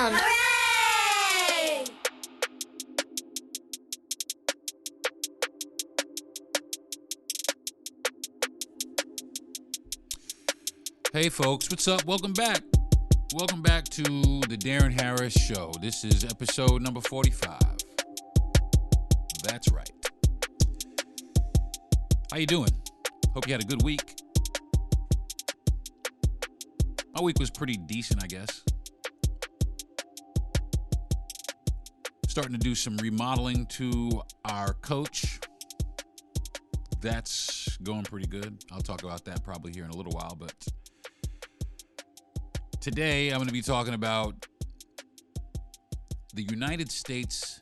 Deron. Hooray! Hey folks, what's up? Welcome back. Welcome back to the Darren Harris Show. This is episode number 45. That's right. How you doing? Hope you had a good week. My week was pretty decent, I guess. Starting to do some remodeling to our coach. That's going pretty good. I'll talk about that probably here in a little while, but today I'm going to be talking about the United States,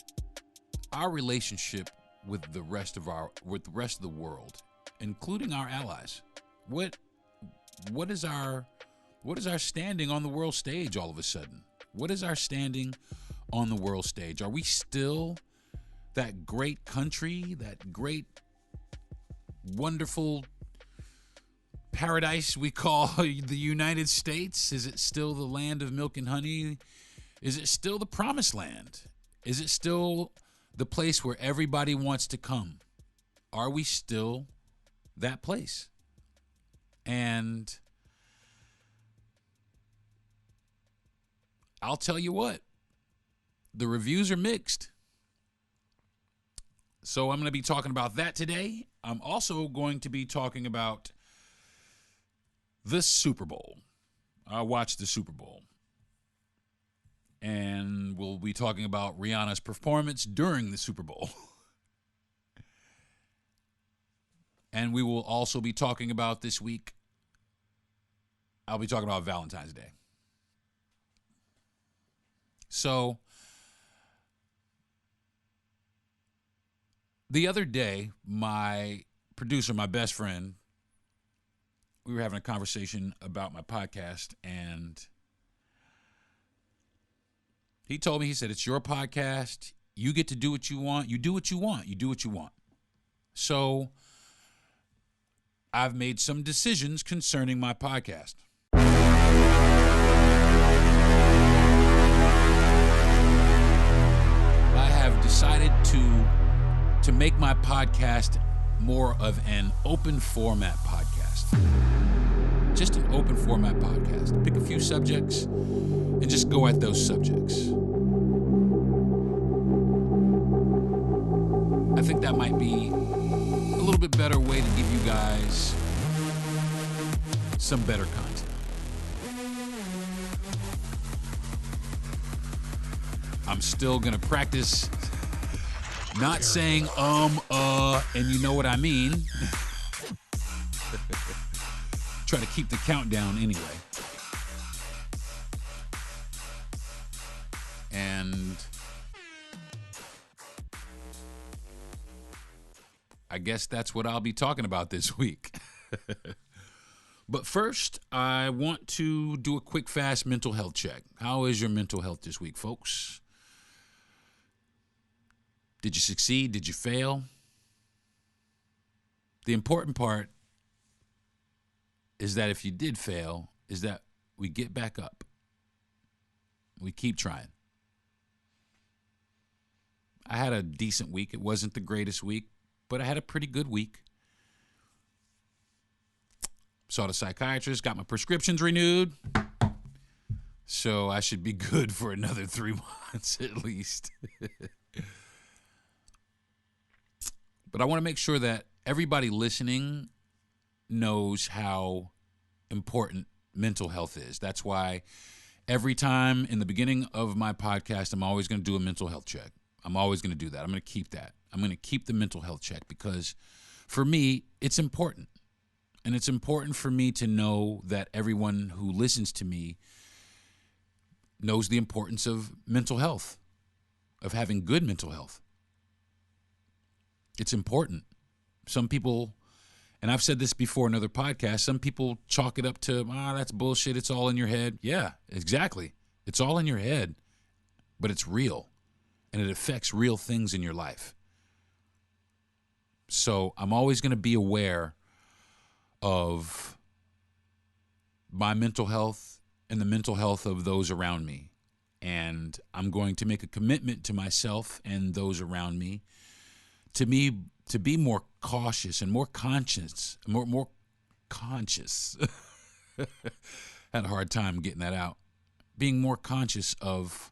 our relationship with the rest of the world, including our allies. What is our standing on the world stage all of a sudden? What is our standing on the world stage? Are we still that great country, that great, wonderful paradise we call the United States? Is it still the land of milk and honey? Is it still the promised land? Is it still the place where everybody wants to come? Are we still that place? And I'll tell you what, the reviews are mixed. So I'm going to be talking about that today. I'm also going to be talking about the Super Bowl. I watched the Super Bowl. And we'll be talking about Rihanna's performance during the Super Bowl. And we will also be talking about this week, I'll be talking about Valentine's Day. So, the other day, my producer, my best friend, we were having a conversation about my podcast, and he told me, he said, it's your podcast. You get to do what you want. You do what you want. You do what you want. So I've made some decisions concerning my podcast. I have decided to make my podcast more of an open format podcast. Just an open format podcast. Pick a few subjects and just go at those subjects. I think that might be a little bit better way to give you guys some better content. I'm still gonna practice not saying and you know what I mean. Try to keep the countdown anyway. And I guess that's what I'll be talking about this week. But first, I want to do a quick, fast mental health check. How is your mental health this week, folks? Did you succeed? Did you fail? The important part is that if you did fail, is that we get back up. We keep trying. I had a decent week. It wasn't the greatest week, but I had a pretty good week. Saw the psychiatrist, got my prescriptions renewed. So I should be good for another 3 months at least. But I want to make sure that everybody listening knows how important mental health is. That's why every time in the beginning of my podcast, I'm always going to do a mental health check. I'm always going to do that. I'm going to keep that. I'm going to keep the mental health check because for me, it's important. And it's important for me to know that everyone who listens to me knows the importance of mental health, of having good mental health. It's important. Some people, and I've said this before in other podcasts, some people chalk it up to, that's bullshit. It's all in your head. Yeah, exactly. It's all in your head, but it's real, and it affects real things in your life. So I'm always going to be aware of my mental health and the mental health of those around me. And I'm going to make a commitment to myself and those around me to be more cautious and more conscious, more conscious. Had a hard time getting that out. Being more conscious of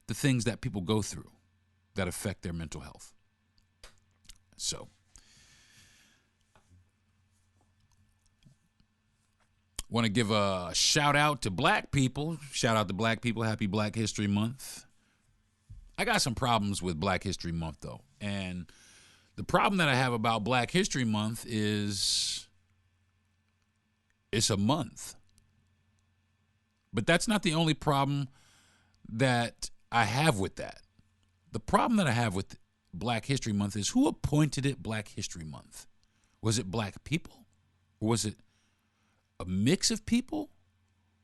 the things that people go through that affect their mental health. So, want to give a shout out to black people. Shout out to black people. Happy Black History Month. I got some problems with Black History Month, though. And the problem that I have about Black History Month is it's a month. But that's not the only problem that I have with that. The problem that I have with Black History Month is who appointed it Black History Month? Was it black people? Or was it a mix of people?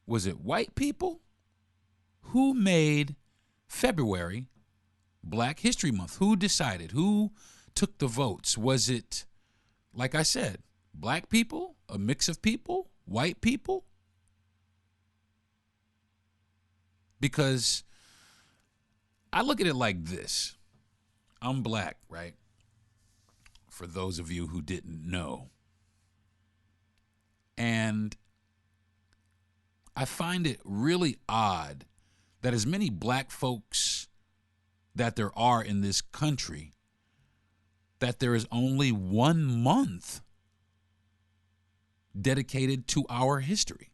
Was it white people? Who made February Black History Month? Who decided? Who took the votes? Was it, like I said, black people, a mix of people, white people? Because I look at it like this. I'm black, right? For those of you who didn't know. And I find it really odd that as many black folks that there are in this country, that there is only 1 month dedicated to our history.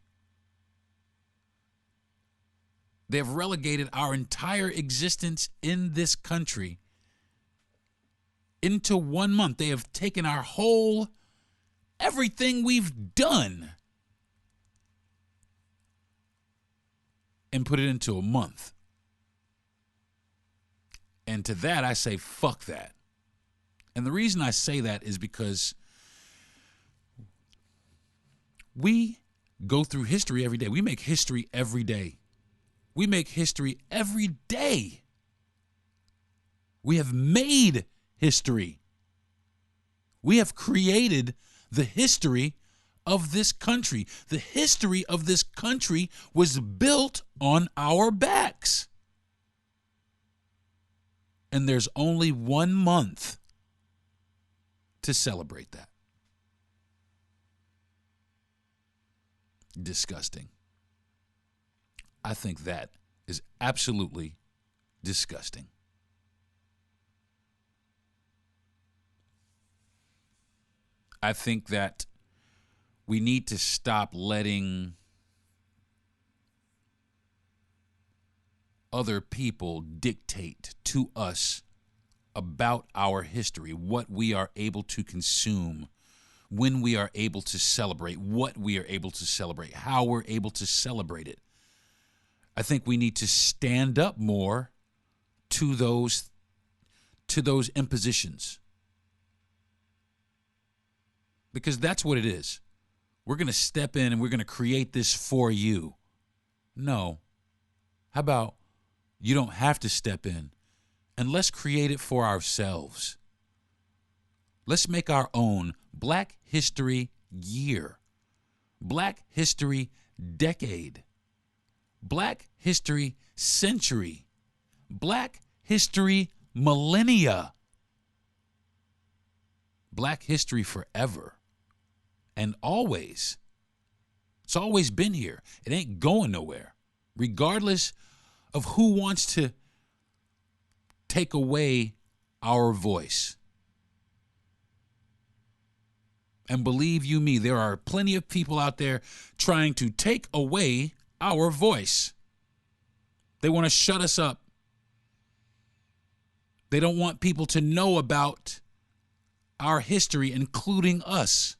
They have relegated our entire existence in this country into 1 month. They have taken our whole, everything we've done and put it into a month. And to that, I say, fuck that. And the reason I say that is because we go through history every day. We make history every day. We make history every day. We have made history. We have created the history of this country. The history of this country was built on our backs. And there's only 1 month to celebrate that. Disgusting. I think that is absolutely disgusting. I think that we need to stop letting other people dictate to us about our history, what we are able to consume, when we are able to celebrate, what we are able to celebrate, how we're able to celebrate it. I think we need to stand up more to those impositions. Because that's what it is. We're going to step in and we're going to create this for you. No. How about you don't have to step in and let's create it for ourselves. Let's make our own Black History Year, Black History Decade, Black History Century, Black History Millennia, Black History Forever and always. It's always been here. It ain't going nowhere, regardless of who wants to take away our voice. And believe you me, there are plenty of people out there trying to take away our voice. They want to shut us up. They don't want people to know about our history, including us.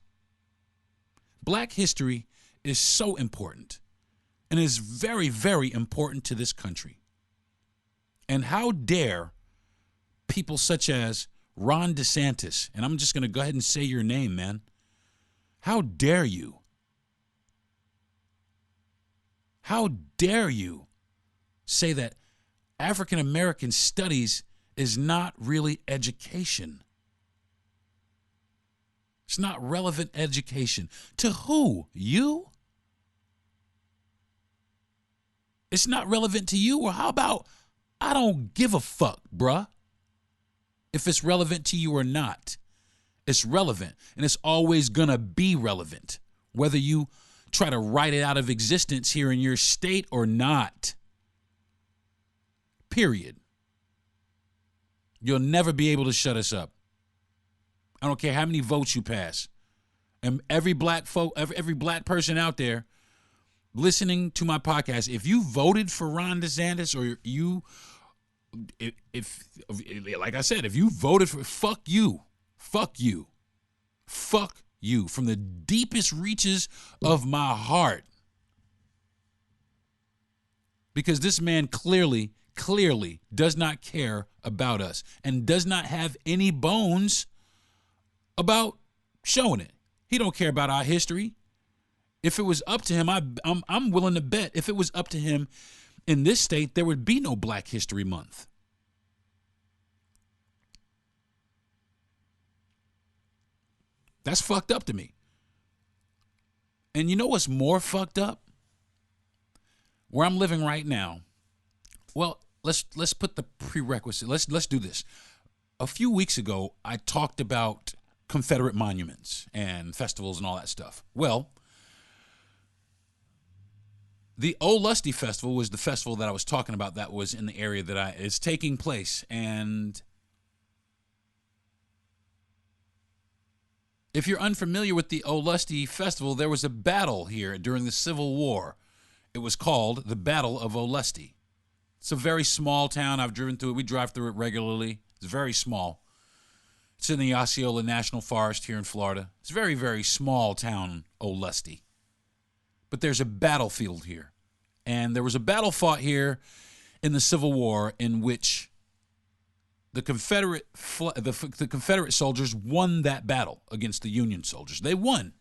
Black history is so important and is very, very important to this country. And how dare people such as Ron DeSantis, and I'm just going to go ahead and say your name, man. How dare you? How dare you say that African American studies is not really education? It's not relevant education. To who? You? It's not relevant to you. Or how about I don't give a fuck, bruh, if it's relevant to you or not. It's relevant, and it's always going to be relevant, whether you try to write it out of existence here in your state or not. Period. You'll never be able to shut us up. I don't care how many votes you pass. And every black person out there listening to my podcast, if you voted for Ron DeSantis, or if like I said, if you voted for, fuck you from the deepest reaches of my heart. Because this man clearly does not care about us and does not have any bones about showing it. He don't care about our history. If it was up to him, I'm willing to bet if it was up to him in this state, there would be no Black History Month. That's fucked up to me. And you know what's more fucked up? Where I'm living right now. Well, let's put the prerequisite. Let's do this. A few weeks ago, I talked about Confederate monuments and festivals and all that stuff. Well, the Olustee Festival was the festival that I was talking about that was in the area that is taking place. And if you're unfamiliar with the Olustee Festival, there was a battle here during the Civil War. It was called the Battle of Olustee. It's a very small town. I've driven through it. We drive through it regularly. It's very small. It's in the Osceola National Forest here in Florida. It's a very, very small town, Olustee. But there's a battlefield here. And there was a battle fought here in the Civil War in which the Confederate soldiers won that battle against the Union soldiers. They won.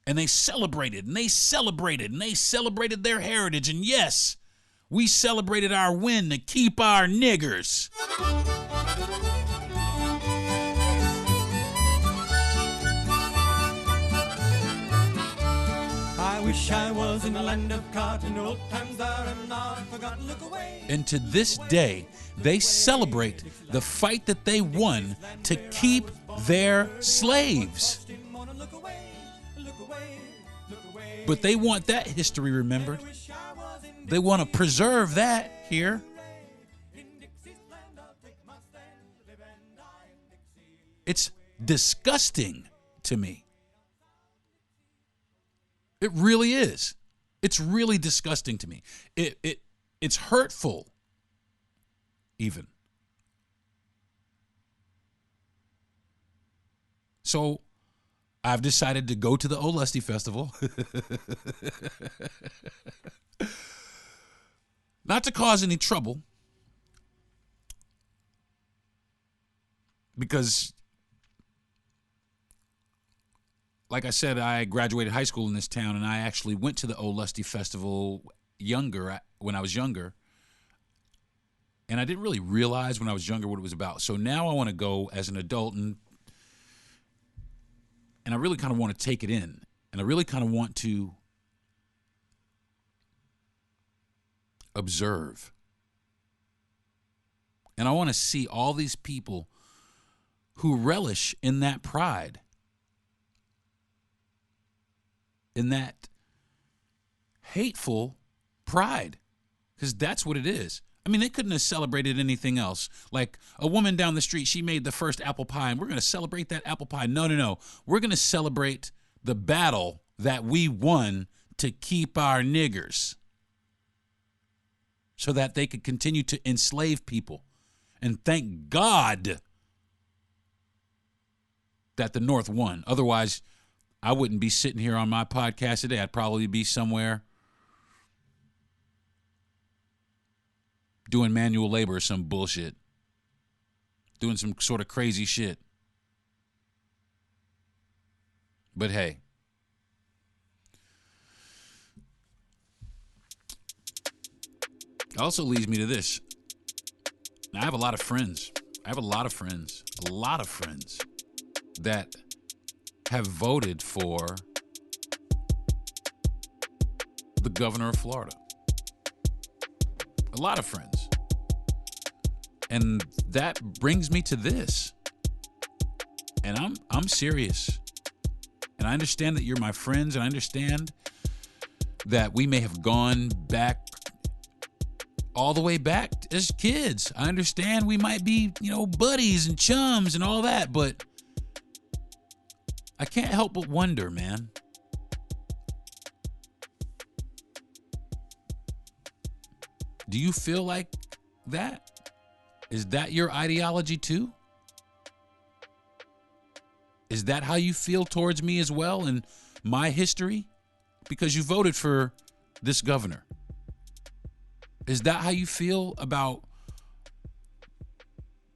And they celebrated, and they celebrated, and they celebrated their heritage. And yes, we celebrated our win to keep our niggers. I wish I was in the land of cotton, old times that I'm not forgotten. Look away. And to this day, they celebrate the fight that they won to keep their slaves. But they want that history remembered. They want to preserve that here. It's disgusting to me. It really is. It's really disgusting to me. It's hurtful, even. So I've decided to go to the Olustee Festival. Not to cause any trouble, because, like I said, I graduated high school in this town, and I actually went to the Olustee Festival when I was younger. And I didn't really realize when I was younger what it was about. So now I want to go as an adult, and I really kind of want to take it in. And I really kind of want to observe. And I want to see all these people who relish in that pride, in that hateful pride, because that's what it is. I mean, they couldn't have celebrated anything else. Like a woman down the street, she made the first apple pie, and we're going to celebrate that apple pie. No. We're going to celebrate the battle that we won to keep our niggers so that they could continue to enslave people. And thank God that the North won. Otherwise, I wouldn't be sitting here on my podcast today. I'd probably be somewhere doing manual labor or some bullshit, doing some sort of crazy shit. But hey, it also leads me to this. Now, I have a lot of friends that have voted for the governor of Florida. A lot of friends. And that brings me to this. And I'm serious. And I understand that you're my friends, and I understand that we may have gone back all the way back as kids. I understand we might be, buddies and chums and all that, but I can't help but wonder, man. Do you feel like that? Is that your ideology too? Is that how you feel towards me as well and my history? Because you voted for this governor. Is that how you feel about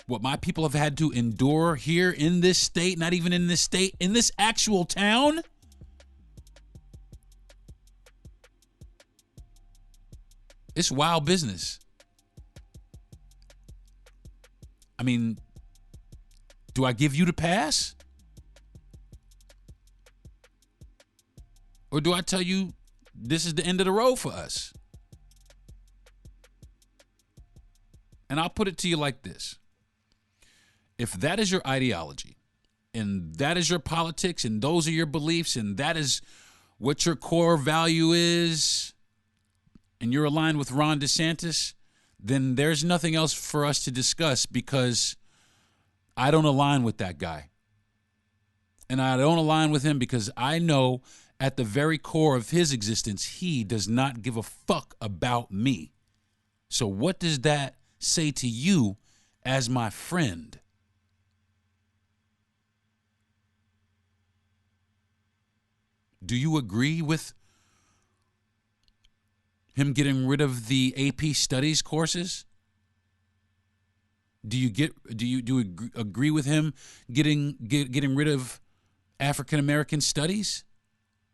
what my people have had to endure here in this state, not even in this state, in this actual town? It's wild business. I mean, do I give you the pass? Or do I tell you this is the end of the road for us? And I'll put it to you like this. If that is your ideology, and that is your politics, and those are your beliefs, and that is what your core value is, and you're aligned with Ron DeSantis, then there's nothing else for us to discuss, because I don't align with that guy. And I don't align with him because I know at the very core of his existence, he does not give a fuck about me. So what does that say to you as my friend? Do you agree with him getting rid of the AP Studies courses? Do you agree with him getting rid of African American studies?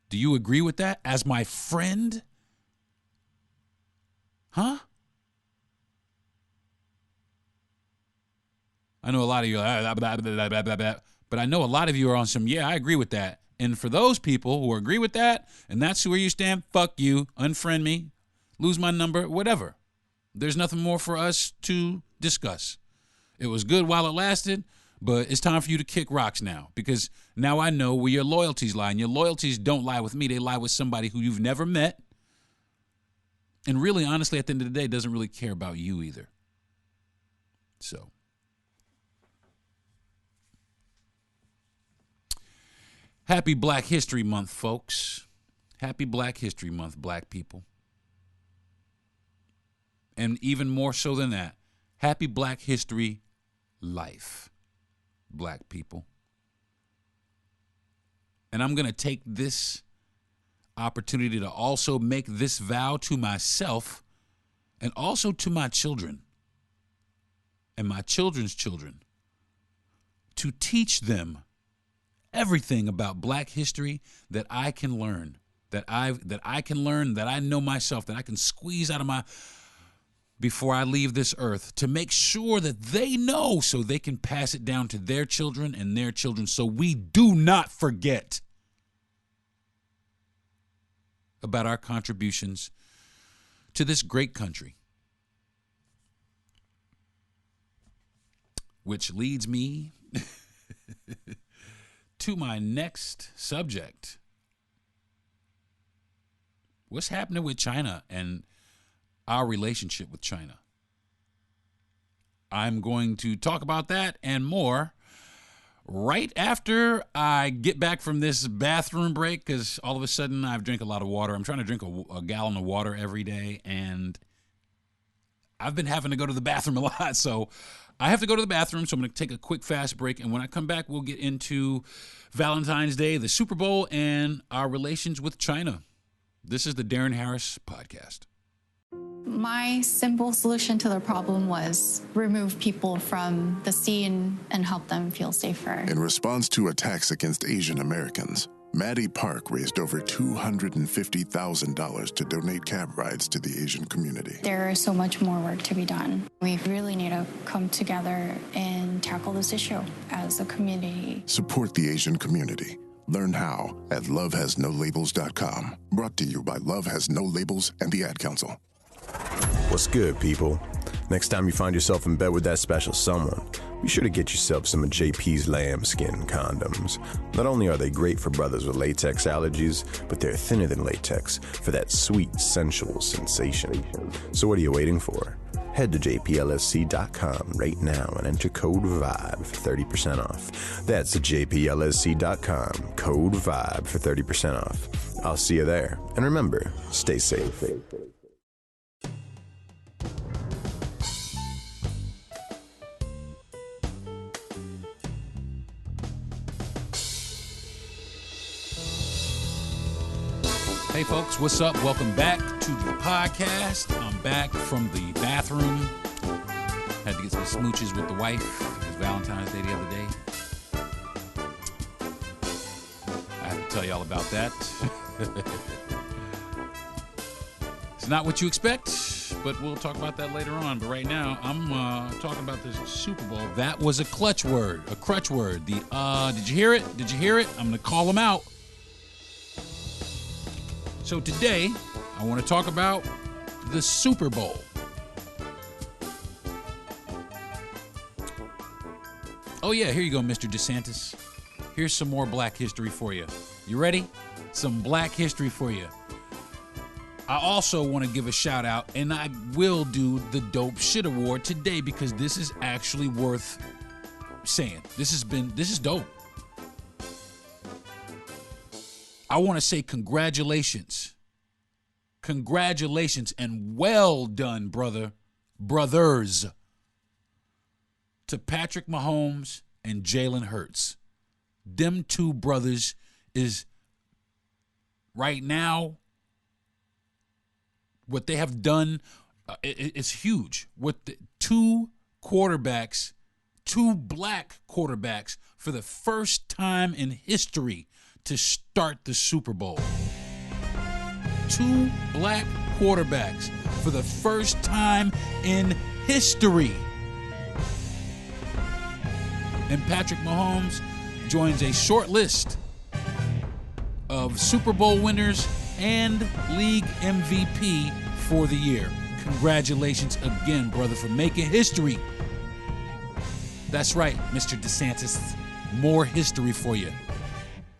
Do you agree with that as my friend? Huh? I know a lot of you are, but I know a lot of you are on some, yeah, I agree with that. And for those people who agree with that, and that's where you stand, fuck you, unfriend me, lose my number, whatever. There's nothing more for us to discuss. It was good while it lasted, but it's time for you to kick rocks now, because now I know where your loyalties lie, and your loyalties don't lie with me. They lie with somebody who you've never met, and really, honestly, at the end of the day, doesn't really care about you either. So, happy Black History Month, folks. Happy Black History Month, black people. And even more so than that, happy Black History Life, black people. And I'm going to take this opportunity to also make this vow to myself and also to my children and my children's children, to teach them everything about Black history that I can learn, that I can learn, that I know myself, that I can squeeze out of my before I leave this earth, to make sure that they know, so they can pass it down to their children and their children, so we do not forget about our contributions to this great country. Which leads me to my next subject. What's happening with China and our relationship with China? I'm going to talk about that and more right after I get back from this bathroom break, because all of a sudden I've drank a lot of water. I'm trying to drink a gallon of water every day, and I've been having to go to the bathroom a lot, so I have to go to the bathroom, so I'm going to take a quick, fast break, and when I come back, we'll get into Valentine's Day, the Super Bowl, and our relations with China. This is the Deron Harris Podcast. My simple solution to the problem was remove people from the scene and help them feel safer. In response to attacks against Asian Americans, Maddie Park raised over $250,000 to donate cab rides to the Asian community. There is so much more work to be done. We really need to come together and tackle this issue as a community. Support the Asian community. Learn how at lovehasnolabels.com. Brought to you by Love Has No Labels and the Ad Council. What's good, people? Next time you find yourself in bed with that special someone, be sure to get yourself some of JP's lambskin condoms. Not only are they great for brothers with latex allergies, but they're thinner than latex for that sweet, sensual sensation. So what are you waiting for? Head to jplsc.com right now and enter code VIBE for 30% off. That's jplsc.com, code VIBE for 30% off. I'll see you there. And remember, stay safe. Hey folks, what's up? Welcome back to the podcast. I'm back from the bathroom. Had to get some smooches with the wife. It was Valentine's Day the other day. I have to tell y'all about that. It's not what you expect, but we'll talk about that later on. But right now, I'm talking about the Super Bowl. That was a clutch word, a crutch word. Did you hear it? Did you hear it? I'm going to call them out. So today, I want to talk about the Super Bowl. Oh yeah, here you go, Mr. DeSantis. Here's some more black history for you. You ready? Some black history for you. I also want to give a shout out, and I will do the Dope Shit Award today because this is actually worth saying. This is dope. I want to say congratulations. Congratulations and well done, brothers, to Patrick Mahomes and Jalen Hurts. Them two brothers is right now, what they have done is huge. What the two black quarterbacks for the first time in history to start the Super Bowl. Two black quarterbacks for the first time in history. And Patrick Mahomes joins a short list of Super Bowl winners and league MVP for the year. Congratulations again, brother, for making history. That's right, Mr. DeSantis. More history for you.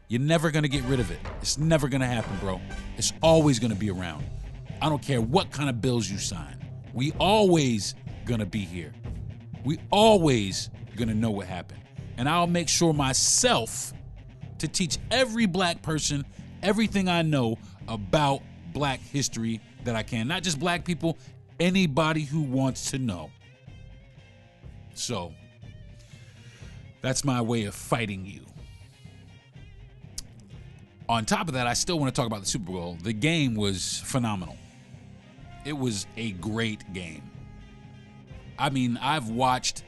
You're never going to get rid of it. It's never going to happen, bro. It's always going to be around. I don't care what kind of bills you sign. We always going to be here. We always going to know what happened. And I'll make sure myself to teach every black person everything I know about black history that I can. Not just black people, anybody who wants to know. So, that's my way of fighting you. On top of that, I still want to talk about the Super Bowl. The game was phenomenal. It was a great game. I mean, I've watched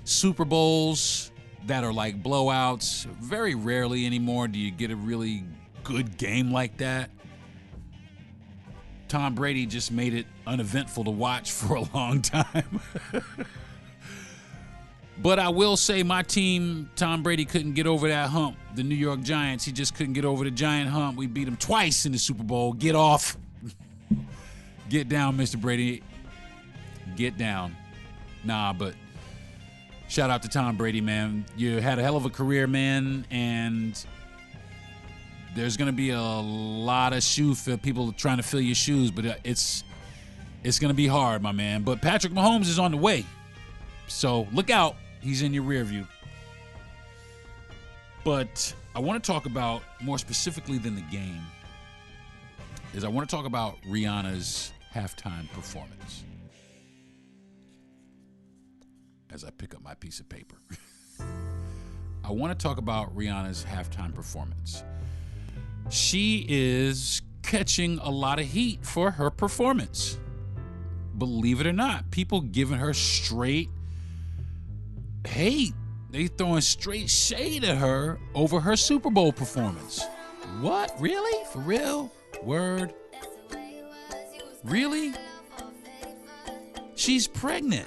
Super Bowls that are like blowouts. Very rarely anymore do you get a really good game like that. Tom Brady just made it uneventful to watch for a long time. But I will say my team, Tom Brady couldn't get over that hump. The New York Giants, he just couldn't get over the giant hump. We beat him twice in the Super Bowl. Get off. Get down, Mr. Brady. Get down. Nah, but shout out to Tom Brady, man. You had a hell of a career, man, and there's going to be a lot of shoe for people trying to fill your shoes, but it's going to be hard, my man. But Patrick Mahomes is on the way. So look out. He's in your rear view. But I want to talk about, more specifically than the game, is I want to talk about Rihanna's halftime performance. As I pick up my piece of paper. I want to talk about Rihanna's halftime performance. She is catching a lot of heat for her performance. Believe it or not, people giving her straight hate. They throwing straight shade at her over her Super Bowl performance. What? Really? For real? Word? Really? She's pregnant.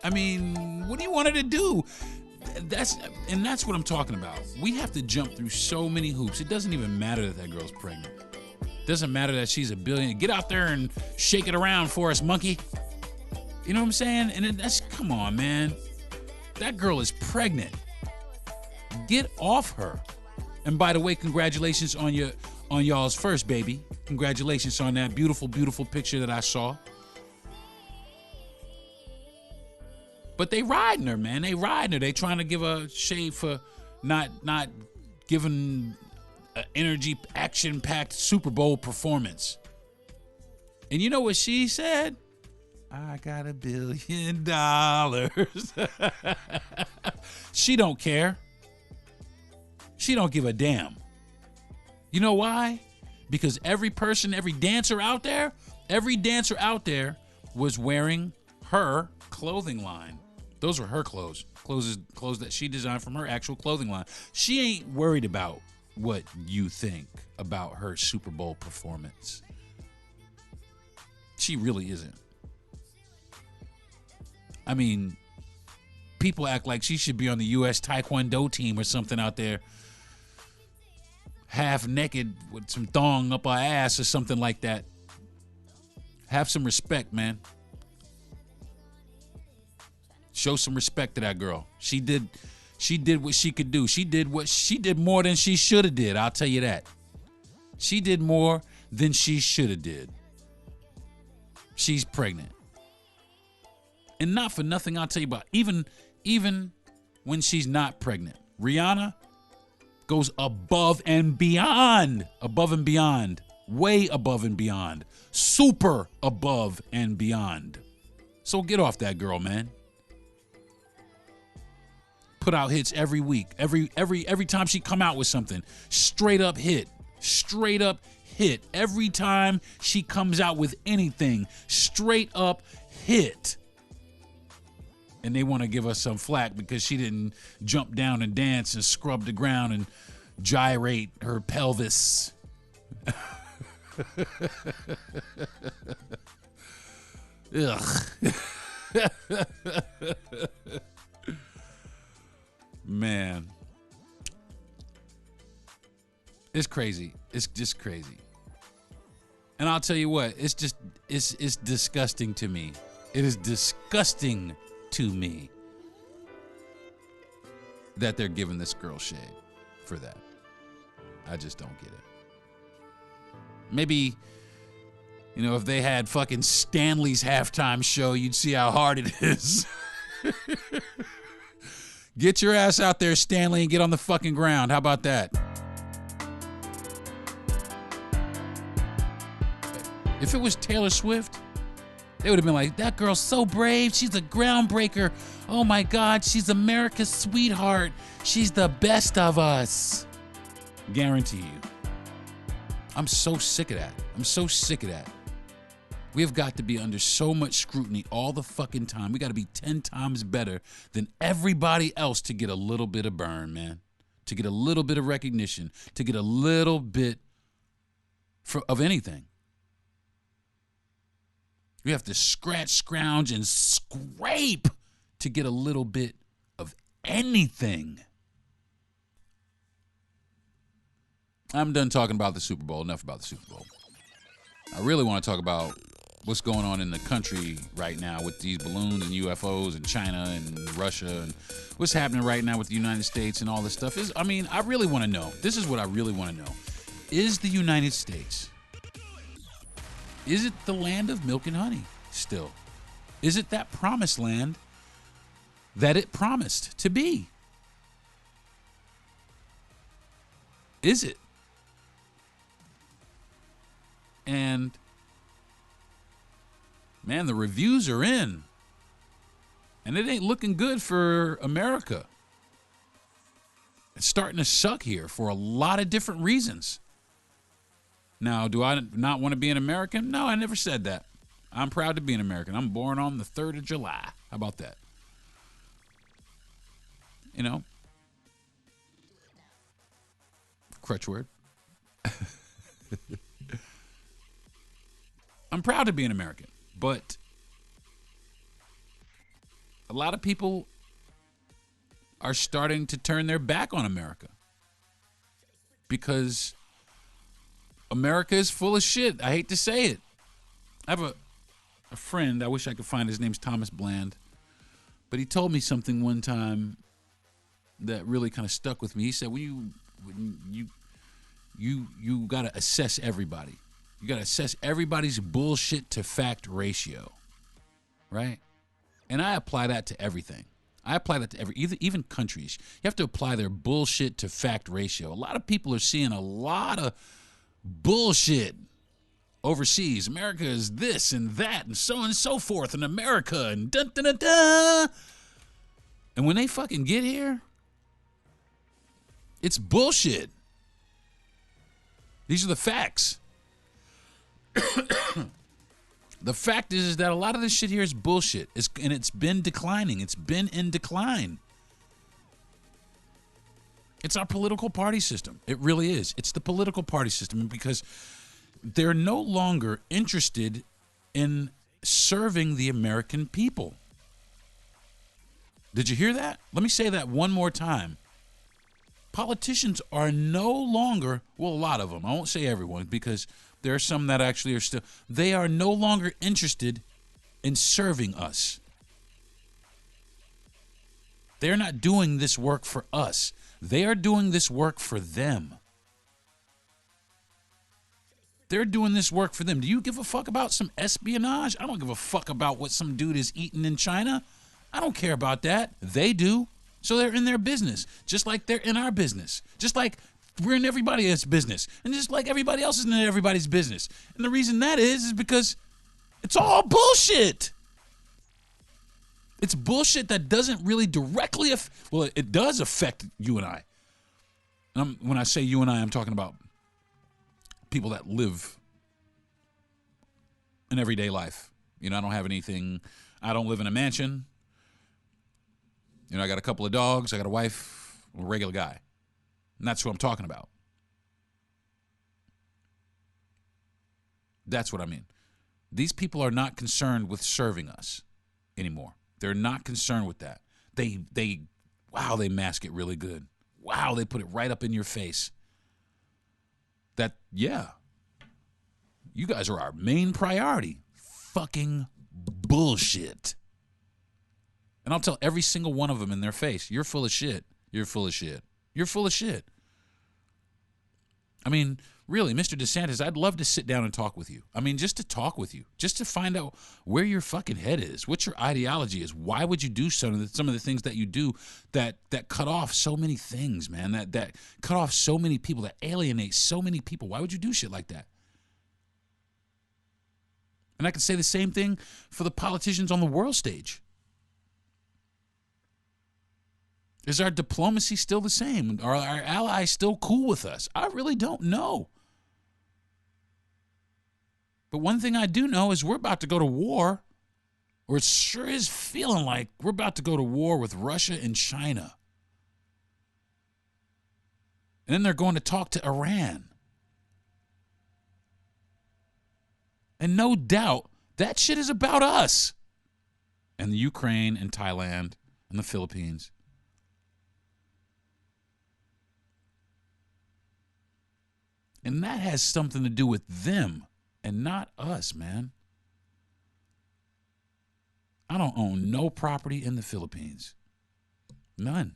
I mean, what do you want her to do? That's what I'm talking about. We have to jump through so many hoops. It doesn't even matter that girl's pregnant. Doesn't matter that she's a billionaire. Get out there and shake it around for us, monkey. You know what I'm saying? And that's, come on, man. That girl is pregnant. Get off her. And by the way, congratulations on y'all's first baby. Congratulations on that beautiful, beautiful picture that I saw. But they riding her, man. They riding her. They trying to give her shade for not giving an energy, action-packed Super Bowl performance. And you know what she said? I got $1 billion. She don't care. She don't give a damn. You know why? Because every dancer out there was wearing her clothing line. Those were her clothes that she designed from her actual clothing line. She ain't worried about what you think about her Super Bowl performance. She really isn't. I mean, people act like she should be on the U.S. Taekwondo team or something out there, half naked with some thong up her ass or something like that. Have some respect, man. Show some respect to that girl. She did what she could do. She did more than she should have did. I'll tell you that. She did more than she should have did. She's pregnant. And not for nothing, I'll tell you about, even when she's not pregnant, Rihanna goes above and beyond, way above and beyond, super above and beyond. So get off that girl, man. Put out hits every week. Every time she come out with something, straight up hit. Every time she comes out with anything, straight up hit. And they want to give us some flack because she didn't jump down and dance and scrub the ground and gyrate her pelvis. Ugh. Man. It's crazy. It's just crazy. And I'll tell you what, it's disgusting to me. It is disgusting to me that they're giving this girl shade for that. I just don't get it. Maybe, if they had fucking Stanley's halftime show, you'd see how hard it is. Get your ass out there, Stanley, and get on the fucking ground. How about that? If it was Taylor Swift, they would have been like, that girl's so brave. She's a groundbreaker. Oh my God, she's America's sweetheart. She's the best of us. Guarantee you. I'm so sick of that. We've got to be under so much scrutiny all the fucking time. We got to be 10 times better than everybody else to get a little bit of burn, man. To get a little bit of recognition. To get a little bit of anything. We have to scratch, scrounge, and scrape to get a little bit of anything. I'm done talking about the Super Bowl. Enough about the Super Bowl. I really want to talk about what's going on in the country right now with these balloons and UFOs and China and Russia and what's happening right now with the United States and all this stuff. I really want to know. This is what I really want to know. Is the United States, is it the land of milk and honey still? Is it that promised land that it promised to be? Is it? And man, the reviews are in. And it ain't looking good for America. It's starting to suck here for a lot of different reasons. Now, do I not want to be an American? No, I never said that. I'm proud to be an American. I'm born on the 3rd of July. How about that? Crutch word. I'm proud to be an American, but a lot of people are starting to turn their back on America because America is full of shit. I hate to say it. I have a friend, I wish I could find his name's Thomas Bland, but he told me something one time that really kind of stuck with me. He said, when you got to assess everybody. You got to assess everybody's bullshit to fact ratio, right? And I apply that to everything. I apply that to even countries. You have to apply their bullshit to fact ratio. A lot of people are seeing a lot of bullshit overseas. America is this and that and so on and so forth, and America and dun dun dun dun. And when they fucking get here, it's bullshit. These are the facts. The fact is that a lot of this shit here is bullshit. And it's been declining. It's been in decline. It's our political party system. It really is. It's the political party system because they're no longer interested in serving the American people. Did you hear that? Let me say that one more time. Politicians are no longer, well, a lot of them, I won't say everyone because there are some that actually are still, they are no longer interested in serving us. They're not doing this work for us. They are doing this work for them. They're doing this work for them. Do you give a fuck about some espionage? I don't give a fuck about what some dude is eating in China. I don't care about that. They do. So they're in their business, just like they're in our business, just like we're in everybody else's business, and just like everybody else is in everybody's business. And the reason that is because it's all bullshit. It's bullshit that doesn't really directly well, it does affect you and I. And when I say you and I, I'm talking about people that live an everyday life. You know, I don't have anything. I don't live in a mansion. You know, I got a couple of dogs. I got a wife. I'm a regular guy. And that's what I'm talking about. That's what I mean. These people are not concerned with serving us anymore. They're not concerned with that. Wow, they mask it really good. Wow, they put it right up in your face. That, yeah, you guys are our main priority. Fucking bullshit. And I'll tell every single one of them in their face, you're full of shit. You're full of shit. You're full of shit. I mean, really, Mr. DeSantis, I'd love to sit down and talk with you. I mean, just to talk with you, just to find out where your fucking head is, what your ideology is. Why would you do some of the things that you do that cut off so many things, man, that cut off so many people, that alienate so many people? Why would you do shit like that? And I can say the same thing for the politicians on the world stage. Is our diplomacy still the same? Are our allies still cool with us? I really don't know. But one thing I do know is we're about to go to war, or it sure is feeling like we're about to go to war with Russia and China. And then they're going to talk to Iran. And no doubt, that shit is about us. And the Ukraine and Thailand and the Philippines. And that has something to do with them and not us, man. I don't own no property in the Philippines. None.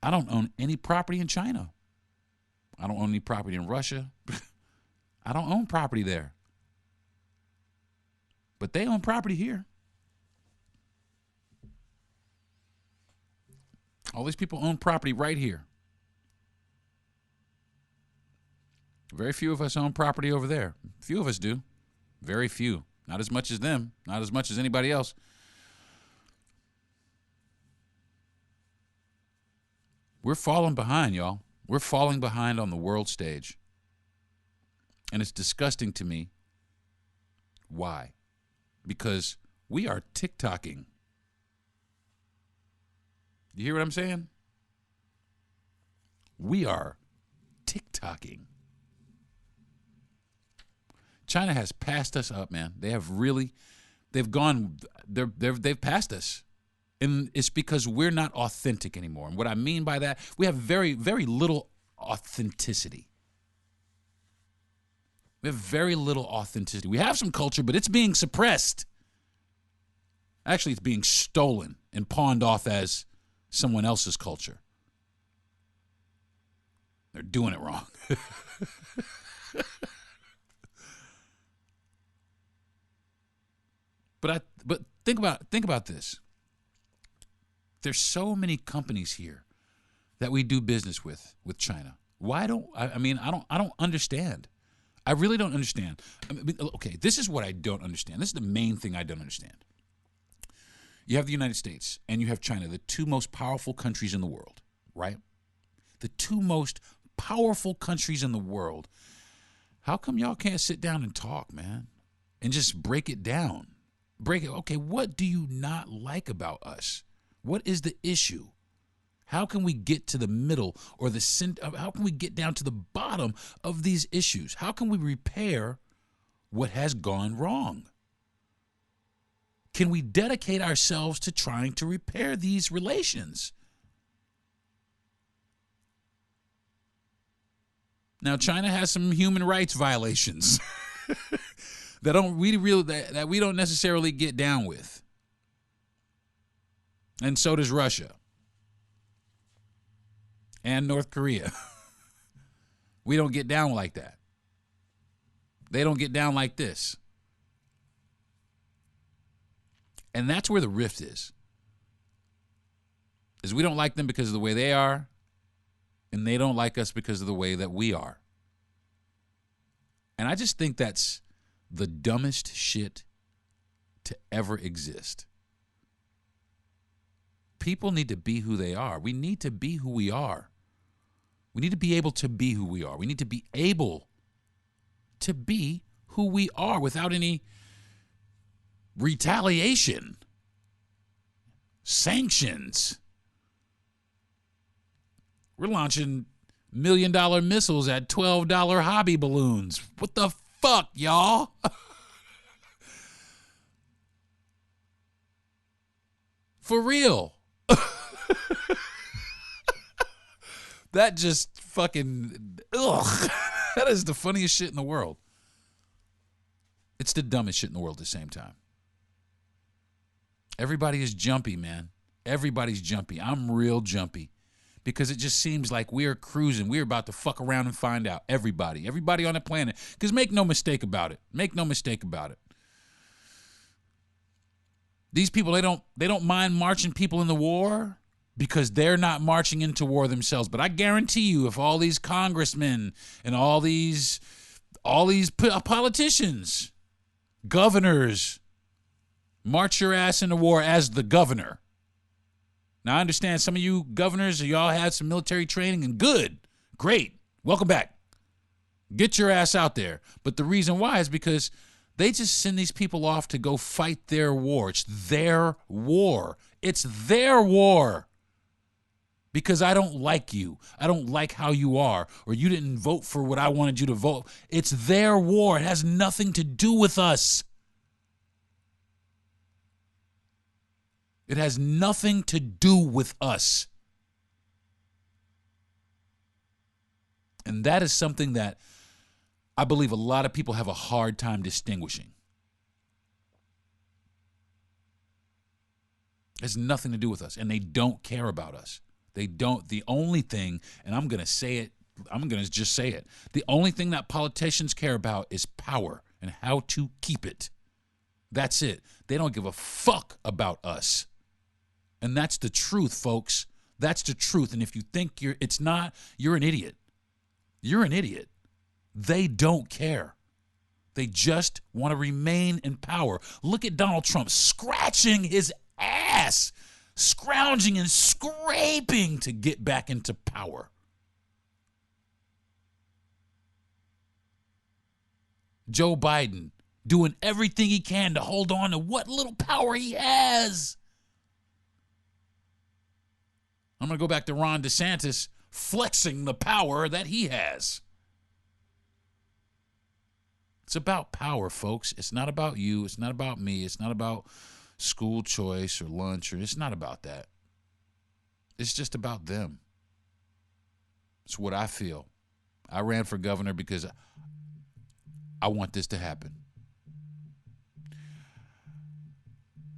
I don't own any property in China. I don't own any property in Russia. I don't own property there. But they own property here. All these people own property right here. Very few of us own property over there. Few of us do. Very few. Not as much as them. Not as much as anybody else. We're falling behind, y'all. We're falling behind on the world stage. And it's disgusting to me. Why? Because we are TikToking. You hear what I'm saying? We are TikToking. China has passed us up, man. They've passed us. And it's because we're not authentic anymore. And what I mean by that, we have very, very little authenticity. We have very little authenticity. We have some culture, but it's being suppressed. Actually, it's being stolen and pawned off as someone else's culture. They're doing it wrong. But think about this. There's so many companies here that we do business with China. Why don't I don't understand. I really don't understand. Okay, this is what I don't understand. This is the main thing I don't understand. You have the United States and you have China, the two most powerful countries in the world, right? The two most powerful countries in the world. How come y'all can't sit down and talk, man? And just break it down. Okay, what do you not like about us? What is the issue? How can we get to the middle or the center? How can we get down to the bottom of these issues? How can we repair what has gone wrong? Can we dedicate ourselves to trying to repair these relations? Now, China has some human rights violations that we don't necessarily get down with. And so does Russia and North Korea. We don't get down like that. They don't get down like this. And that's where the rift is we don't like them because of the way they are, and they don't like us because of the way that we are. And I just think that's the dumbest shit to ever exist. People need to be who they are. We need to be who we are. We need to be able to be who we are. We need to be able to be who we are without any retaliation, sanctions. We're launching $1 million missiles at $12 hobby balloons. What the fuck, y'all? For real. That just fucking, ugh. That is the funniest shit in the world. It's the dumbest shit in the world at the same time. Everybody is jumpy, man. Everybody's jumpy. I'm real jumpy because it just seems like we're cruising. We're about to fuck around and find out. Everybody on the planet. Because make no mistake about it. These people, they don't mind marching people in the war because they're not marching into war themselves. But I guarantee you, if all these congressmen and all these politicians, governors, march your ass into war as the governor. Now, I understand some of you governors, y'all had some military training, and good, great, welcome back. Get your ass out there. But the reason why is because they just send these people off to go fight their war. It's their war. It's their war. Because I don't like you. I don't like how you are. Or you didn't vote for what I wanted you to vote. It's their war. It has nothing to do with us. It has nothing to do with us. And that is something that I believe a lot of people have a hard time distinguishing. It has nothing to do with us, and they don't care about us. They don't. The only thing, and I'm going to say it, I'm going to just say it. The only thing that politicians care about is power and how to keep it. That's it. They don't give a fuck about us. And that's the truth, folks. That's the truth. And if you think it's not, you're an idiot. You're an idiot. They don't care. They just want to remain in power. Look at Donald Trump scratching his ass, scrounging and scraping to get back into power. Joe Biden doing everything he can to hold on to what little power he has. I'm going to go back to Ron DeSantis flexing the power that he has. It's about power, folks. It's not about you. It's not about me. It's not about school choice or lunch. It's not about that. It's just about them. It's what I feel. I ran for governor because I want this to happen.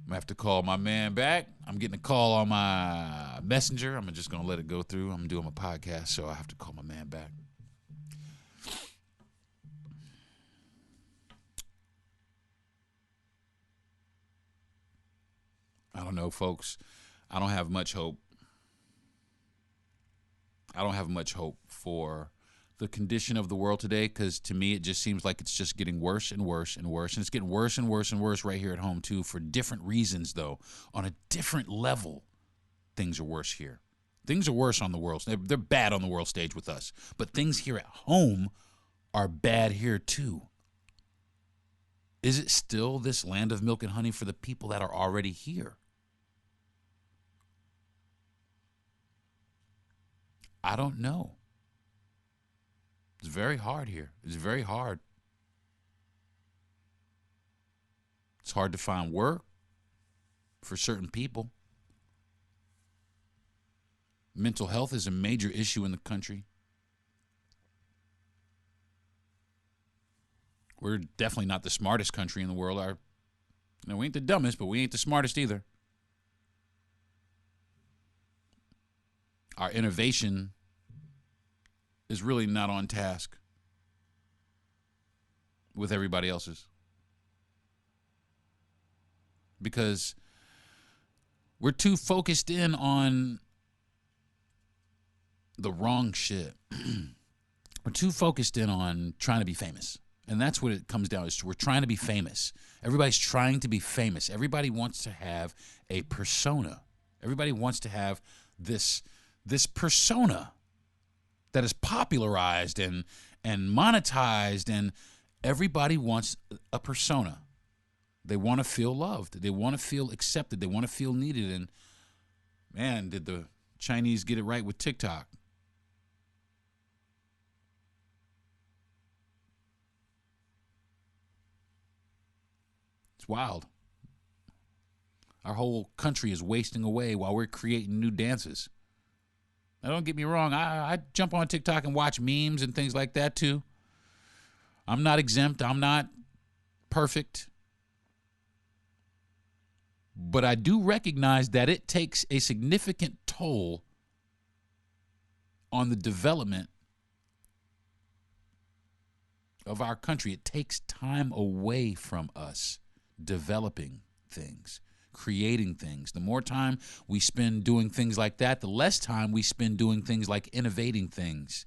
I'm going to have to call my man back. I'm getting a call on my messenger. I'm just going to let it go through. I'm doing my podcast, so I have to call my man back. I don't know, folks. I don't have much hope. I don't have much hope for the condition of the world today, because to me it just seems like it's just getting worse and worse and worse. And it's getting worse and worse and worse right here at home too, for different reasons though. On a different level, things are worse here. Things are worse on the world. They're bad on the world stage with us. But things here at home are bad here too. Is it still this land of milk and honey for the people that are already here? I don't know. It's very hard here. It's very hard. It's hard to find work for certain people. Mental health is a major issue in the country. We're definitely not the smartest country in the world. We ain't the dumbest, but we ain't the smartest either. Our innovation is really not on task with everybody else's, because we're too focused in on the wrong shit. We're too focused in on trying to be famous. And that's what it comes down to. We're trying to be famous. Everybody's trying to be famous. Everybody wants to have a persona. Everybody wants to have this persona that is popularized and monetized, and everybody wants a persona. They want to feel loved. They want to feel accepted. They want to feel needed. And man, did the Chinese get it right with TikTok? It's wild. Our whole country is wasting away while we're creating new dances. Now, don't get me wrong. I jump on TikTok and watch memes and things like that too. I'm not exempt. I'm not perfect. But I do recognize that it takes a significant toll on the development of our country. It takes time away from us developing things, creating things. The more time we spend doing things like that, the less time we spend doing things like innovating things.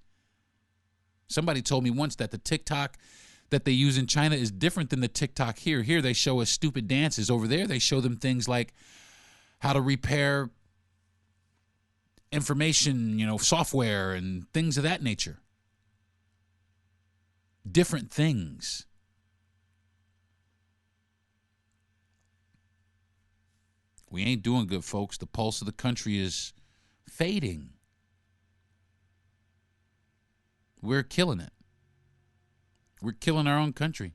Somebody told me once that the TikTok that they use in China is different than the TikTok here. Here they show us stupid dances. Over there they show them things like how to repair information, software and things of that nature. Different things. We ain't doing good, folks. The pulse of the country is fading. We're killing it. We're killing our own country.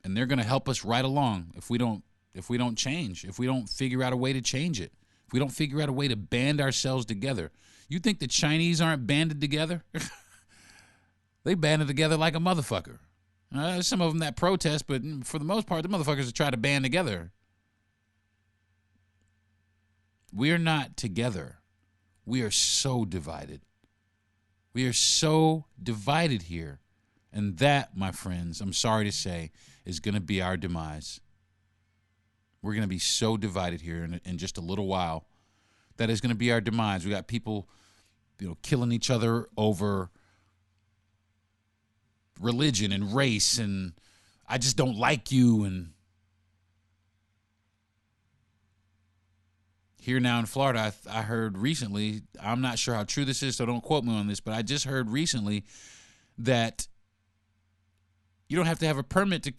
And they're going to help us right along if we don't change, if we don't figure out a way to change it, if we don't figure out a way to band ourselves together. You think the Chinese aren't banded together? They banded together like a motherfucker. Some of them that protest, but for the most part, the motherfuckers that try to band together. We're not together. We are so divided. We are so divided here. And that, my friends, I'm sorry to say, is going to be our demise. We're going to be so divided here in just a little while. That is going to be our demise. We got people, killing each other over religion and race, and I just don't like you. And here now in Florida, I heard recently, I'm not sure how true this is, so don't quote me on this, but I just heard recently that you don't have to have a permit to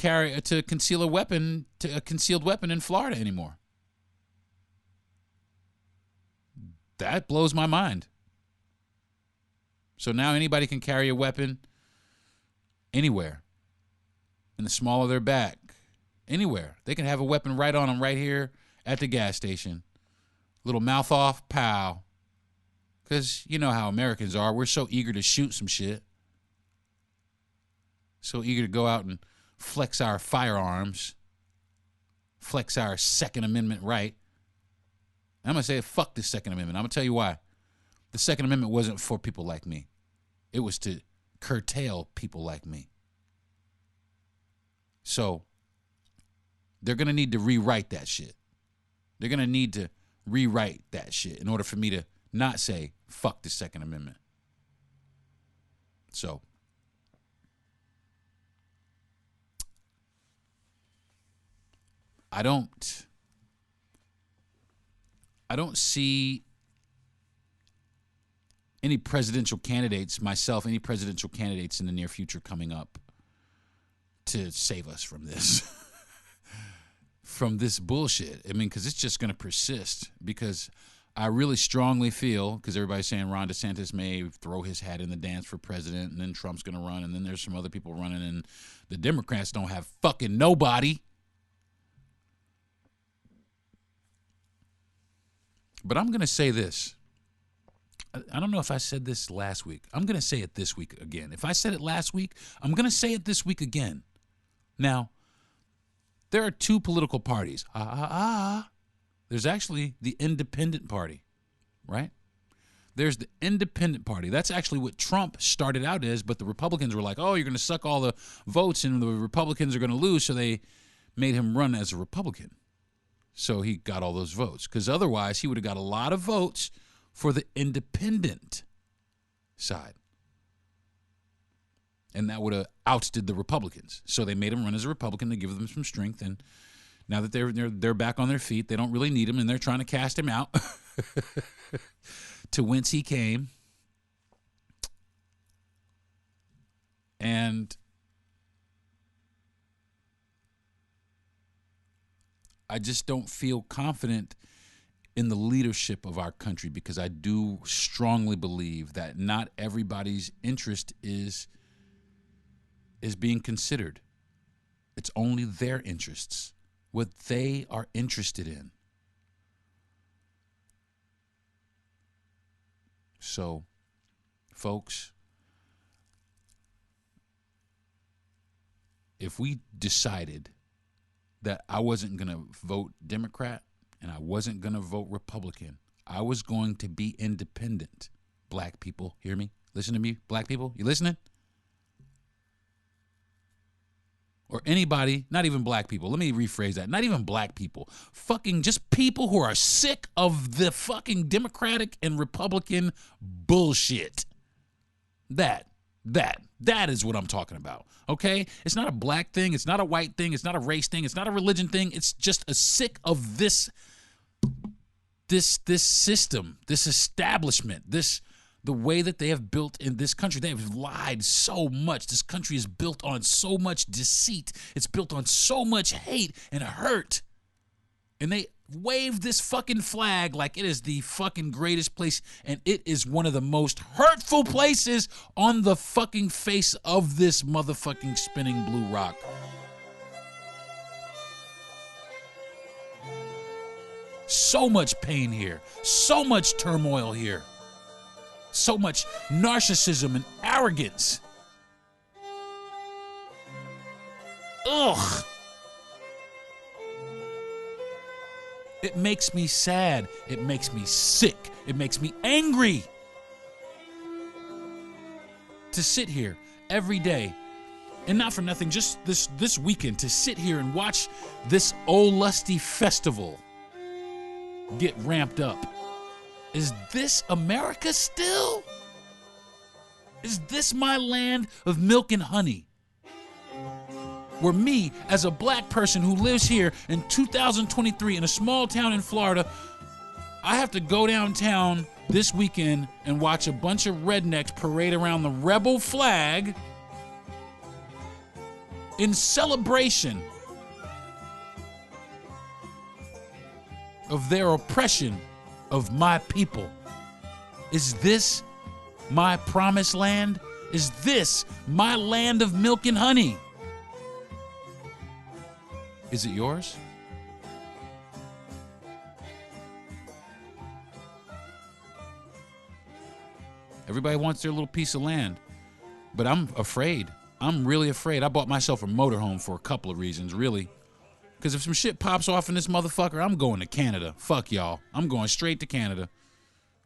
conceal a concealed weapon in Florida anymore. That blows my mind. So now anybody can carry a weapon anywhere, in the small of their back, anywhere. They can have a weapon right on them right here at the gas station. Little mouth off, pow. Because you know how Americans are. We're so eager to shoot some shit. so eager to go out and flex our firearms, flex our Second Amendment right. I'm going to say, fuck this Second Amendment. I'm going to tell you why. The Second Amendment wasn't for people like me. It was to curtail people like me. So they're going to need to rewrite that shit. They're going to need to rewrite that shit in order for me to not say, fuck the Second Amendment. So I don't see any presidential candidates in the near future coming up to save us from this, from this bullshit. I mean, because it's just going to persist, because I really strongly feel, because everybody's saying Ron DeSantis may throw his hat in the dance for president, and then Trump's going to run, and then there's some other people running, and the Democrats don't have fucking nobody. But I'm going to say this. I don't know if I said this last week. I'm going to say it this week again. If I said it last week, I'm going to say it this week again. Now, there are two political parties. There's actually the Independent Party, right? There's the Independent Party. That's actually what Trump started out as, but the Republicans were like, oh, you're going to suck all the votes and the Republicans are going to lose, so they made him run as a Republican. So he got all those votes, because otherwise he would have got a lot of votes for the independent side. And that would have ousted the Republicans. So they made him run as a Republican to give them some strength. And now that they're back on their feet, they don't really need him, and they're trying to cast him out to whence he came. And I just don't feel confident in the leadership of our country, because I do strongly believe that not everybody's interest is being considered. It's only their interests, what they are interested in. So, folks, if we decided that I wasn't going to vote Democrat and I wasn't going to vote Republican, I was going to be independent. Black people, hear me? Listen to me, black people. You listening? Or anybody, not even black people. Let me rephrase that. Not even black people. Fucking just people who are sick of the fucking Democratic and Republican bullshit. That is what I'm talking about. Okay? It's not a black thing. It's not a white thing. It's not a race thing. It's not a religion thing. It's just a sick of this system, this establishment, the way that they have built in this country. They have lied so much. This country is built on so much deceit. It's built on so much hate and hurt. And they wave this fucking flag like it is the fucking greatest place, and it is one of the most hurtful places on the fucking face of this motherfucking spinning blue rock. So much pain here. So much turmoil here. So much narcissism and arrogance. Ugh. It makes me sad. It makes me sick. It makes me angry to sit here every day, and not for nothing, just this weekend, to sit here and watch this Olustee Festival get ramped up. Is this America still? Is this my land of milk and honey? Where me, as a black person who lives here in 2023 in a small town in Florida, I have to go downtown this weekend and watch a bunch of rednecks parade around the rebel flag in celebration of their oppression of my people. Is this my promised land? Is this my land of milk and honey? Is it yours? Everybody wants their little piece of land, but I'm afraid I'm really afraid. I bought myself a motorhome for a couple of reasons, really. Because if some shit pops off in this motherfucker, I'm going to Canada. Fuck y'all. I'm going straight to Canada.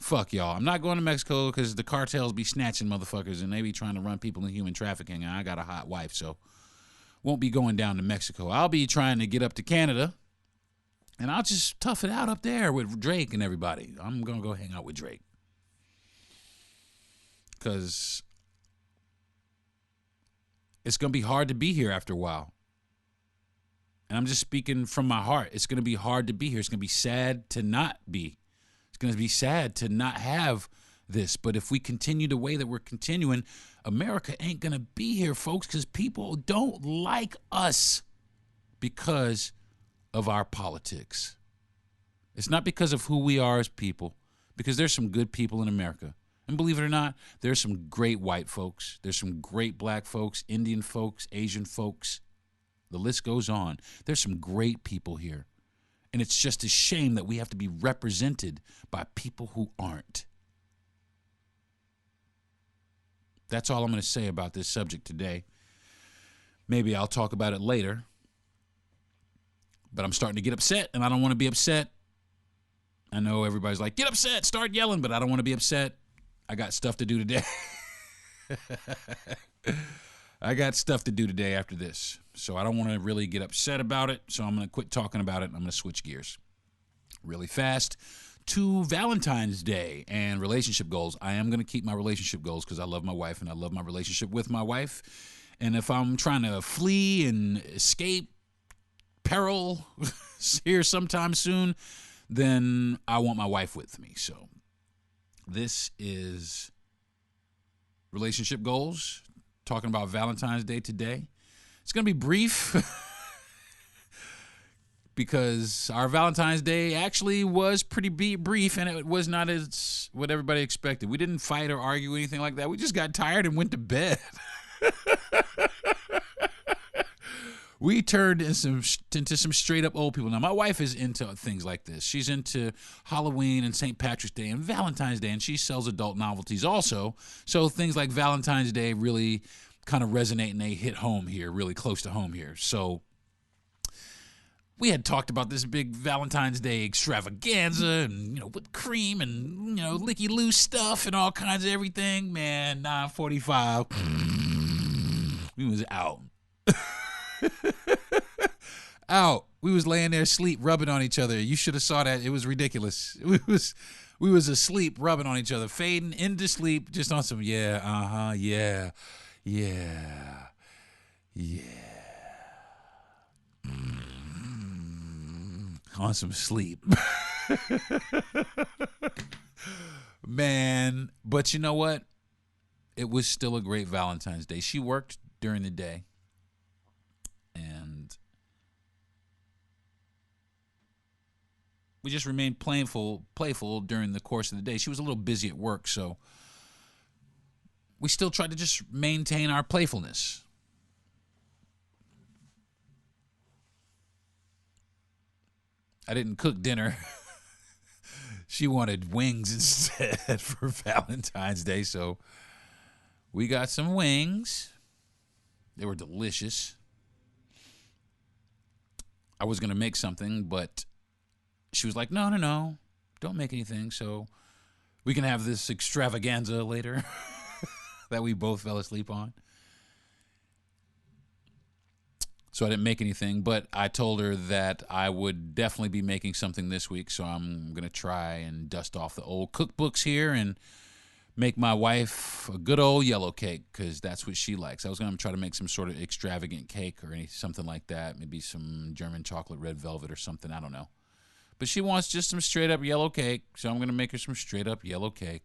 Fuck y'all. I'm not going to Mexico because the cartels be snatching motherfuckers and they be trying to run people in human trafficking. And I got a hot wife, so won't be going down to Mexico. I'll be trying to get up to Canada, and I'll just tough it out up there with Drake and everybody. I'm going to go hang out with Drake. Because it's going to be hard to be here after a while. And I'm just speaking from my heart. It's going to be hard to be here. It's going to be sad to not be. It's going to be sad to not have this. But if we continue the way that we're continuing, America ain't going to be here, folks, because people don't like us because of our politics. It's not because of who we are as people, because there's some good people in America. And believe it or not, there's some great white folks. There's some great black folks, Indian folks, Asian folks. The list goes on. There's some great people here. And it's just a shame that we have to be represented by people who aren't. That's all I'm going to say about this subject today. Maybe I'll talk about it later. But I'm starting to get upset, and I don't want to be upset. I know everybody's like, get upset, start yelling, but I don't want to be upset. I got stuff to do today. I got stuff to do today after this. So I don't want to really get upset about it. So I'm going to quit talking about it. I'm going to switch gears really fast to Valentine's Day and relationship goals. I am going to keep my relationship goals because I love my wife and I love my relationship with my wife. And if I'm trying to flee and escape peril here sometime soon, then I want my wife with me. So this is relationship goals. Talking about Valentine's Day today. It's going to be brief because our Valentine's Day actually was pretty brief, and it was not as what everybody expected. We didn't fight or argue or anything like that. We just got tired and went to bed. We turned into some straight up old people. Now, my wife is into things like this. She's into Halloween and St. Patrick's Day and Valentine's Day, and she sells adult novelties also. So things like Valentine's Day really kind of resonate and they hit home here, really close to home here. So we had talked about this big Valentine's Day extravaganza and, whipped cream and, licky loose stuff and all kinds of everything. Man, 9:45, we was out. Out. We was laying there asleep, rubbing on each other. You should have saw that. It was ridiculous. We was asleep, rubbing on each other, fading into sleep, just on some yeah, on some sleep. Man, but you know what? It was still a great Valentine's Day. She worked during the day. And we just remained playful during the course of the day. She was a little busy at work, so we still tried to just maintain our playfulness. I didn't cook dinner. She wanted wings instead for Valentine's Day, so we got some wings. They were delicious. I was going to make something, but she was like, no, don't make anything. So we can have this extravaganza later that we both fell asleep on. So I didn't make anything, but I told her that I would definitely be making something this week. So I'm going to try and dust off the old cookbooks here and make my wife a good old yellow cake because that's what she likes. I was going to try to make some sort of extravagant cake or something like that. Maybe some German chocolate red velvet or something. I don't know. But she wants just some straight up yellow cake. So I'm going to make her some straight up yellow cake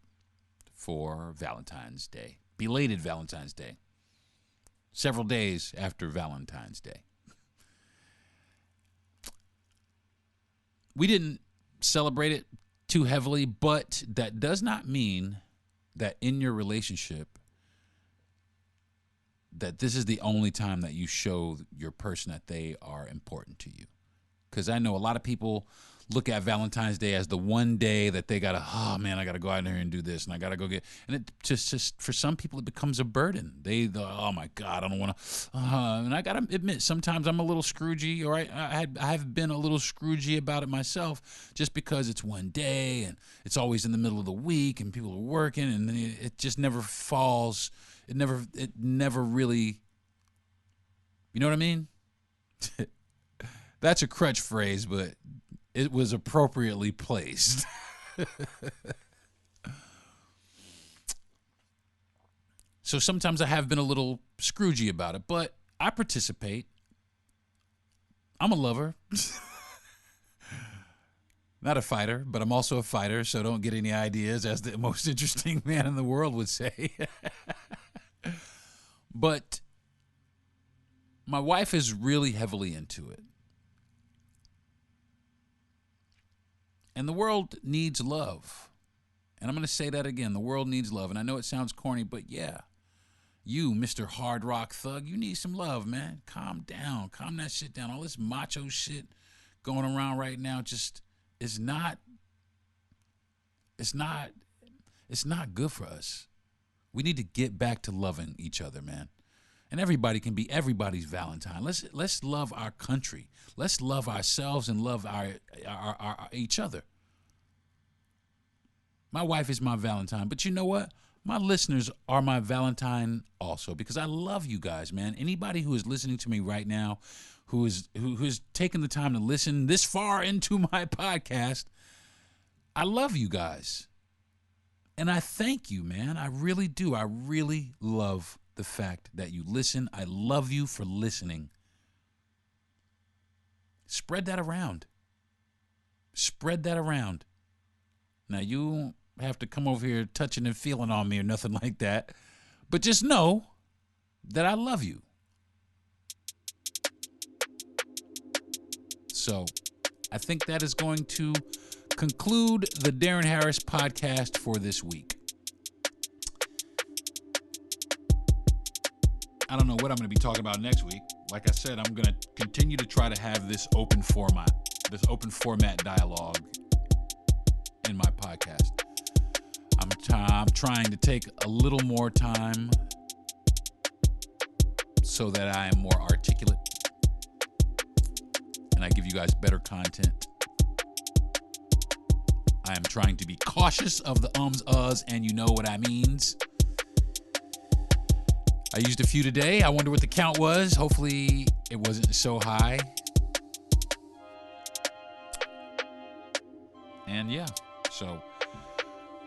for Valentine's Day. Belated Valentine's Day. Several days after Valentine's Day. We didn't celebrate it too heavily, but that does not mean that in your relationship that this is the only time that you show your person that they are important to you. because I know a lot of people look at Valentine's Day as the one day that they gotta, oh man, I gotta go out there and do this, and I gotta go get, and it just for some people it becomes a burden. Oh my God, I don't want to, and I gotta admit, sometimes I'm a little scroogey, or I have been a little scroogey about it myself, just because it's one day and it's always in the middle of the week and people are working, and it just never falls. It never really, you know what I mean? That's a crutch phrase, but it was appropriately placed. So sometimes I have been a little scroogey about it, but I participate. I'm a lover. Not a fighter, but I'm also a fighter, so don't get any ideas, as the most interesting man in the world would say. But my wife is really heavily into it. And the world needs love. And I'm going to say that again. The world needs love. And I know it sounds corny, but yeah. You, Mr. Hard Rock Thug, you need some love, man. Calm down. Calm that shit down. All this macho shit going around right now just is not good for us. We need to get back to loving each other, man. And everybody can be everybody's Valentine. Let's love our country. Let's love ourselves and love our each other. My wife is my Valentine, but you know what? My listeners are my Valentine also, because I love you guys, man. Anybody who is listening to me right now, who is taking the time to listen this far into my podcast, I love you guys. And I thank you, man. I really do. I really love the fact that you listen. I love you for listening. Spread that around. Spread that around. Now, you don't have to come over here touching and feeling on me or nothing like that. But just know that I love you. So, I think that is going to conclude the Deron Harris podcast for this week. I don't know what I'm going to be talking about next week. Like I said, I'm going to continue to try to have this open format dialogue in my podcast. I'm trying to take a little more time so that I am more articulate and I give you guys better content. I am trying to be cautious of the ums, uhs, and you know what I means. I used a few today. I wonder what the count was. Hopefully it wasn't so high. And yeah, so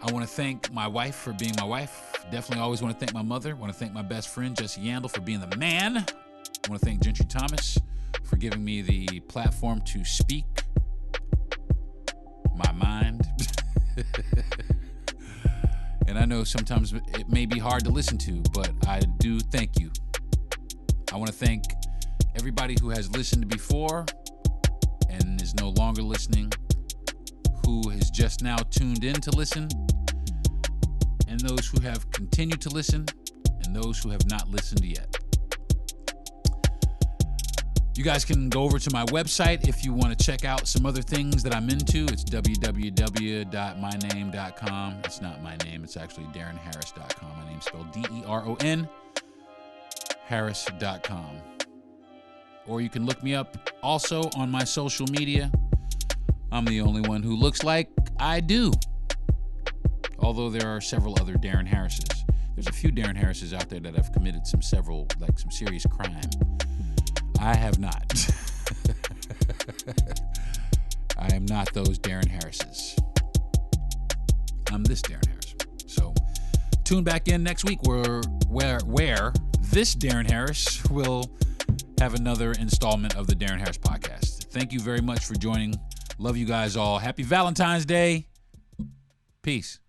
I want to thank my wife for being my wife. Definitely always want to thank my mother. I want to thank my best friend, Jesse Yandel, for being the man. I want to thank Gentry Thomas for giving me the platform to speak my mind. And I know sometimes it may be hard to listen to, but I do thank you. I want to thank everybody who has listened before and is no longer listening, who has just now tuned in to listen, and those who have continued to listen, and those who have not listened yet. You guys can go over to my website if you want to check out some other things that I'm into. It's www.myname.com. It's not my name. It's actually DeronHarris.com. My name's spelled DERON, Harris.com. Or you can look me up also on my social media. I'm the only one who looks like I do. Although there are several other Deron Harrises. There's a few Deron Harrises out there that have committed some serious crime. I have not. I am not those Deron Harrises. I'm this Deron Harris. So tune back in next week where this Deron Harris will have another installment of the Deron Harris podcast. Thank you very much for joining. Love you guys all. Happy Valentine's Day. Peace.